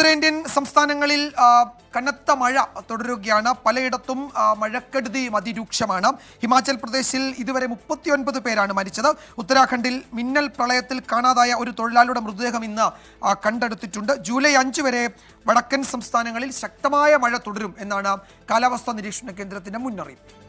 ഉത്തരേന്ത്യൻ സംസ്ഥാനങ്ങളിൽ കനത്ത മഴ തുടരുകയാണ്. പലയിടത്തും മഴക്കെടുതിയും അതിരൂക്ഷമാണ്. ഹിമാചൽ പ്രദേശിൽ ഇതുവരെ 39 പേരാണ് മരിച്ചത്. ഉത്തരാഖണ്ഡിൽ മിന്നൽ പ്രളയത്തിൽ കാണാതായ ഒരു തൊഴിലാളിയുടെ മൃതദേഹം ഇന്ന് കണ്ടെടുത്തിട്ടുണ്ട്. ജൂലൈ 5 വരെ വടക്കൻ സംസ്ഥാനങ്ങളിൽ ശക്തമായ മഴ തുടരും എന്നാണ് കാലാവസ്ഥാ നിരീക്ഷണ കേന്ദ്രത്തിന്റെ മുന്നറിയിപ്പ്.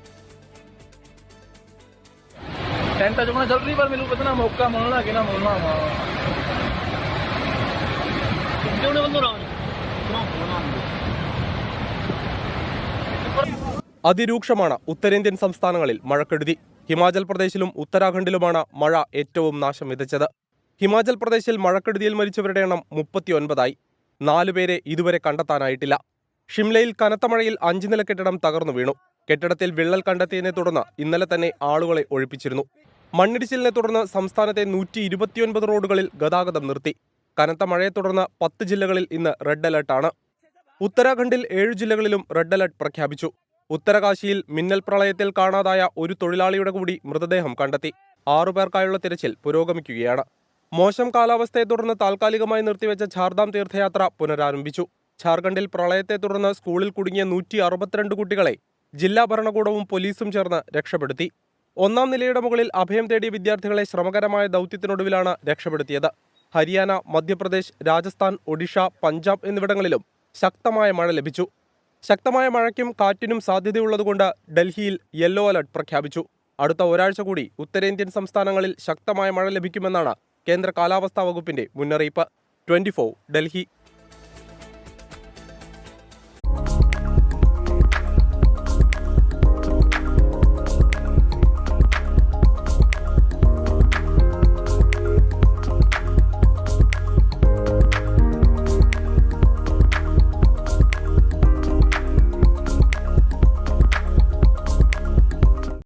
അതിരൂക്ഷമാണ് ഉത്തരേന്ത്യൻ സംസ്ഥാനങ്ങളിൽ മഴക്കെടുതി. ഹിമാചൽ പ്രദേശിലും ഉത്തരാഖണ്ഡിലുമാണ് മഴ ഏറ്റവും നാശം വിതച്ചത്. ഹിമാചൽ പ്രദേശിൽ മഴക്കെടുതിയിൽ മരിച്ചവരുടെ എണ്ണം 39ആയി. 4 പേരെ ഇതുവരെ കണ്ടെത്താനായിട്ടില്ല. ഷിംലയിൽ കനത്ത മഴയിൽ 5 നില കെട്ടിടം തകർന്നു വീണു. കെട്ടിടത്തിൽ വിള്ളൽ കണ്ടെത്തിയതിനെ തുടർന്ന് ഇന്നലെ തന്നെ ആളുകളെ ഒഴിപ്പിച്ചിരുന്നു. മണ്ണിടിച്ചിലിനെ തുടർന്ന് സംസ്ഥാനത്തെ 129 റോഡുകളിൽ ഗതാഗതം നിർത്തി. കനത്ത മഴയെ തുടർന്ന് 10 ജില്ലകളിൽ ഇന്ന് റെഡ് അലർട്ടാണ്. ഉത്തരാഖണ്ഡിൽ 7 ജില്ലകളിലും റെഡ് അലർട്ട് പ്രഖ്യാപിച്ചു. ഉത്തരകാശിയിൽ മിന്നൽ പ്രളയത്തിൽ കാണാതായ ഒരു തൊഴിലാളിയുടെ കൂടി മൃതദേഹം കണ്ടെത്തി. 6 പേർക്കായുള്ള തിരച്ചിൽ പുരോഗമിക്കുകയാണ്. മോശം കാലാവസ്ഥയെ തുടർന്ന് താൽക്കാലികമായി നിർത്തിവെച്ച ചാർധാം തീർത്ഥയാത്ര പുനരാരംഭിച്ചു. ഝാർഖണ്ഡിൽ പ്രളയത്തെ തുടർന്ന് സ്കൂളിൽ കുടുങ്ങിയ 162 കുട്ടികളെ ജില്ലാ ഭരണകൂടവും പോലീസും ചേർന്ന് രക്ഷപ്പെടുത്തി. 1-ാം നിലയുടെ മുകളിൽ അഭയം തേടിയ വിദ്യാർത്ഥികളെ ശ്രമകരമായ ദൗത്യത്തിനൊടുവിലാണ് രക്ഷപ്പെടുത്തിയത്. ഹരിയാന, മധ്യപ്രദേശ്, രാജസ്ഥാൻ, ഒഡീഷ, പഞ്ചാബ് എന്നിവിടങ്ങളിലും ശക്തമായ മഴ ലഭിച്ചു. ശക്തമായ മഴയ്ക്കും കാറ്റിനും സാധ്യതയുള്ളതുകൊണ്ട് ഡൽഹിയിൽ യെല്ലോ അലർട്ട് പ്രഖ്യാപിച്ചു. അടുത്ത ഒരാഴ്ച കൂടി ഉത്തരേന്ത്യൻ സംസ്ഥാനങ്ങളിൽ ശക്തമായ മഴ ലഭിക്കുമെന്നാണ് കേന്ദ്ര കാലാവസ്ഥാ വകുപ്പിന്റെ മുന്നറിയിപ്പ്. 24 ഡൽഹി.